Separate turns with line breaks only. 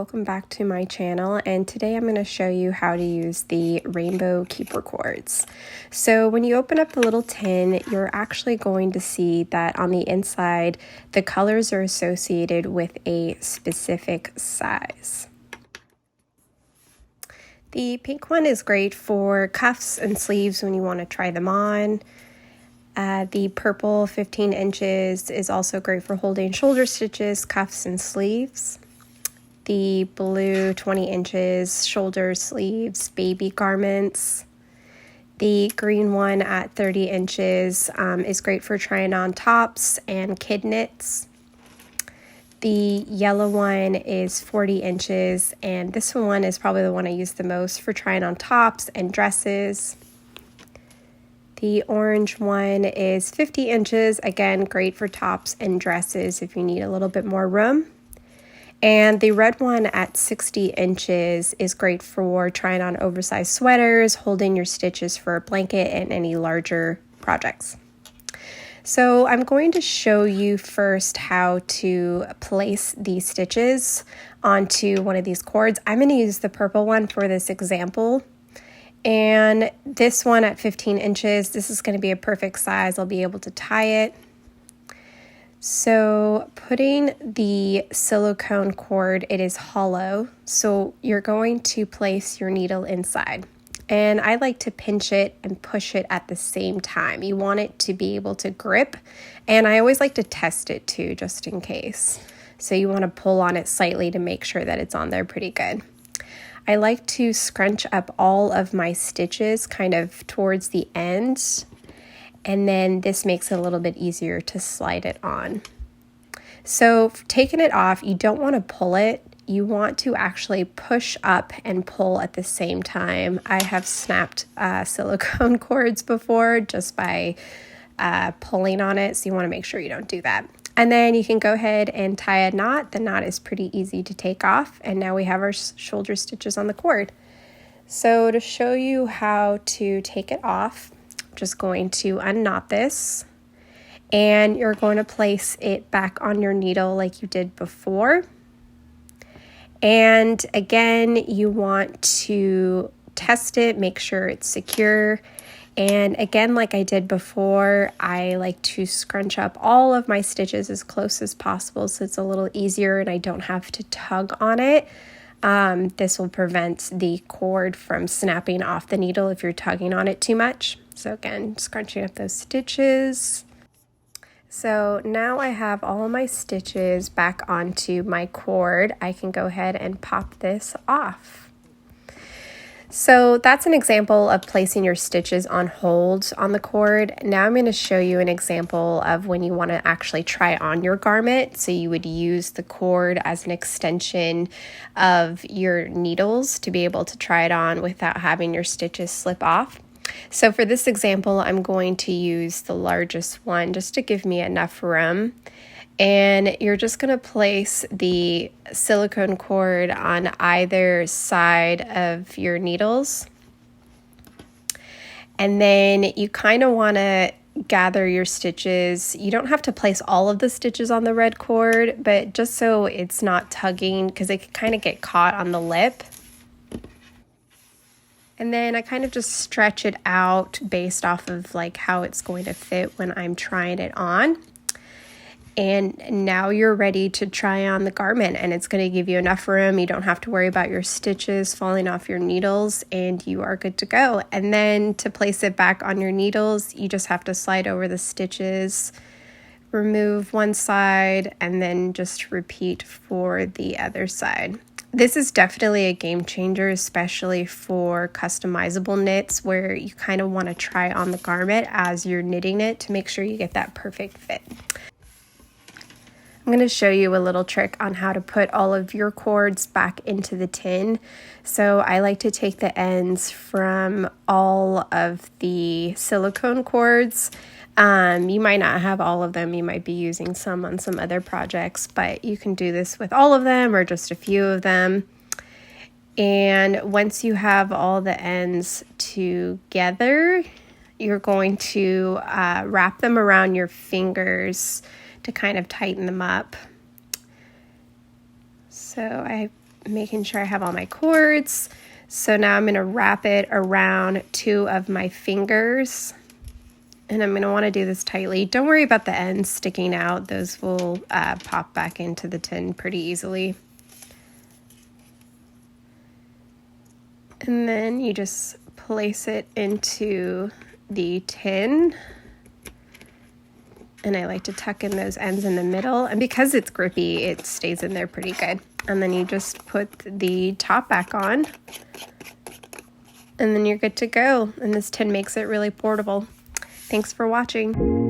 welcome back to my channel, and today I'm going to show you how to use the rainbow keeper cords. So when you open up the little tin, you're actually going to see that on the inside the colors are associated with a specific size. The pink one is great for cuffs and sleeves when you want to try them on. The purple 15 inches is also great for holding shoulder stitches, cuffs, and sleeves. The blue 20 inches, shoulder, sleeves, baby garments. The green one at 30 inches is great for trying on tops and kid knits. The yellow one is 40 inches, and this one is probably the one I use the most for trying on tops and dresses. The orange one is 50 inches, again, great for tops and dresses if you need a little bit more room. And the red one at 60 inches is great for trying on oversized sweaters, holding your stitches for a blanket, and any larger projects. So I'm going to show you first how to place these stitches onto one of these cords. I'm going to use the purple one for this example. And this one at 15 inches, this is going to be a perfect size. I'll be able to tie it. So putting the silicone cord, it is hollow, so you're going to place your needle inside. And I like to pinch it and push it at the same time. You want it to be able to grip, and I always like to test it too, just in case. So you want to pull on it slightly to make sure that it's on there pretty good. I like to scrunch up all of my stitches kind of towards the end, and then this makes it a little bit easier to slide it on. So taking it off, you don't want to pull it. You want to actually push up and pull at the same time. I have snapped silicone cords before just by pulling on it, so you want to make sure you don't do that. And then you can go ahead and tie a knot. The knot is pretty easy to take off, and now we have our shoulder stitches on the cord. So to show you how to take it off, I'm just going to unknot this, and you're going to place it back on your needle like you did before. And again, you want to test it, make sure it's secure. And again, like I did before, I like to scrunch up all of my stitches as close as possible so it's a little easier and I don't have to tug on it. This will prevent the cord from snapping off the needle if you're tugging on it too much. So again, scrunching up those stitches. So now I have all my stitches back onto my cord. I can go ahead and pop this off. So that's an example of placing your stitches on hold on the cord. Now I'm going to show you an example of when you want to actually try on your garment. So you would use the cord as an extension of your needles to be able to try it on without having your stitches slip off. So for this example, I'm going to use the largest one just to give me enough room. And you're just going to place the silicone cord on either side of your needles. And then you kind of want to gather your stitches. You don't have to place all of the stitches on the red cord, but just so it's not tugging, because it can kind of get caught on the lip. And then I kind of just stretch it out based off of like how it's going to fit when I'm trying it on. And now you're ready to try on the garment, and it's going to give you enough room. You don't have to worry about your stitches falling off your needles, and you are good to go. And then to place it back on your needles, you just have to slide over the stitches, remove one side, and then just repeat for the other side. This is definitely a game changer, especially for customizable knits where you kind of want to try on the garment as you're knitting it to make sure you get that perfect fit. I'm going to show you a little trick on how to put all of your cords back into the tin. So I like to take the ends from all of the silicone cords. You might not have all of them. You might be using some on some other projects, but you can do this with all of them or just a few of them. And once you have all the ends together, you're going to wrap them around your fingers to kind of tighten them up. So I making sure I have all my cords. So now I'm going to wrap it around 2 of my fingers. And I'm going to want to do this tightly. Don't worry about the ends sticking out. Those will pop back into the tin pretty easily. And then you just place it into the tin. And I like to tuck in those ends in the middle. And because it's grippy, it stays in there pretty good. And then you just put the top back on. And then you're good to go. And this tin makes it really portable. Thanks for watching.